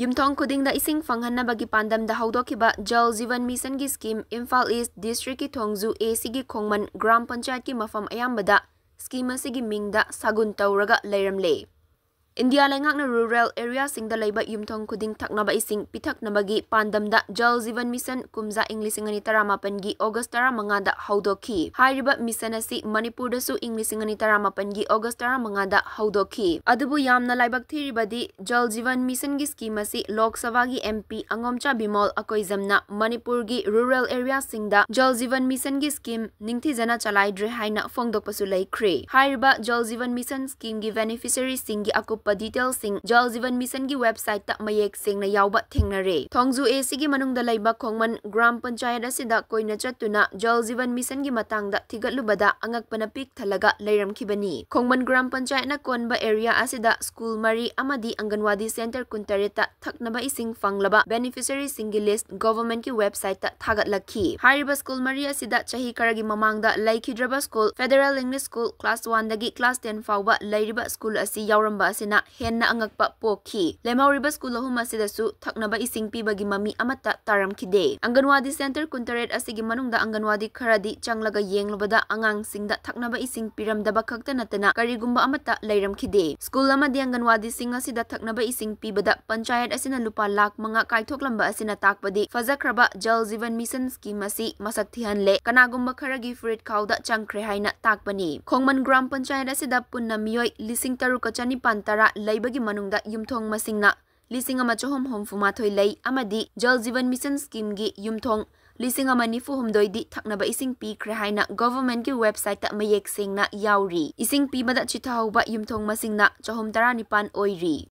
Yumthong khudingda ising fanghanabagi pandamda haudokiba Jal Jeevan Mission gi scheme Imphal East District ki Thongzu Asigi Khongman Gram Panchayat ki mafam ayambada scheme asigi Mingda Sagun Touraga Leiramle. India lengakna rural area singda laiba yumthong khuding thaknaba ising pithaknabagi pandamda Jal Jeevan Mission kumza Englishingani taramapan gi August 15 da haudoki. Hairiba mission asi Manipur da su Englishingani taramapan gi August 15 da haudoki. Adubu yamna laibak thiribadi Jal Jeevan Mission gi scheme asi Lok Sabha gi MP Angomcha Bimol akoizamna Manipur gi rural area singda Jal Jeevan Mission gi scheme ningthijana chalaidre haina phongdokpasu laikre. Hairiba Jal Jeevan Mission scheme gi beneficiary singi akupa details sing Jal Jeevan Mission gi website ta mayek singna yawba thengnare. Thongzu Asigi manungda laiba Khongman Gram Panchayat asida koina chatuna Jal Jeevan Mission gi matangda thigatlubada angakpana pik thalaga leiramkhibani. Khongman Gram Panchayat na konba area asida school mari amadi Anganwadi Center kuntareta thaknaba ising fanglaba beneficiary singi list government ki website ta thagatlakhi. Hariba school mari asida chahi karagi mamangda laikhidraba school Federal English School class 1 dagi class 10 fawba lairiba school asi yawramba asina henna angakpa pokhi. Lemauriba school ahum asidasu thaknaba ising pibagi mami amata taramkhide. Anganwadi Center kuntaret asigi manungda Anganwadi kharadi changlaga yenglubada angang singda thaknaba ising piramdaba khakta natana karigumba amata leiramkhide. School amadi Anganwadi sing asida thaknaba ising pibada panchayat asina lupa lakh manga kaithokhlamba asina takpadi fajakraba Jal Jeevan Mission scheme asi masak thihanle kanagumba kharagi fruit khawda changkre haina takpani. Khongman Gram Panchayat asida punna miyoi lising taruka chanipan tara laibagi manungda yumthong masingna lising ama chahom homfumathoi lei amadi Jal Jeevan Mission scheme gi yumthong lising ama nifu humdoi di thaknaba ising pi kre haina government ki website ta mayek singna yauri. Ising pi bada chithauba yumthong masingna chahom 19 oiri.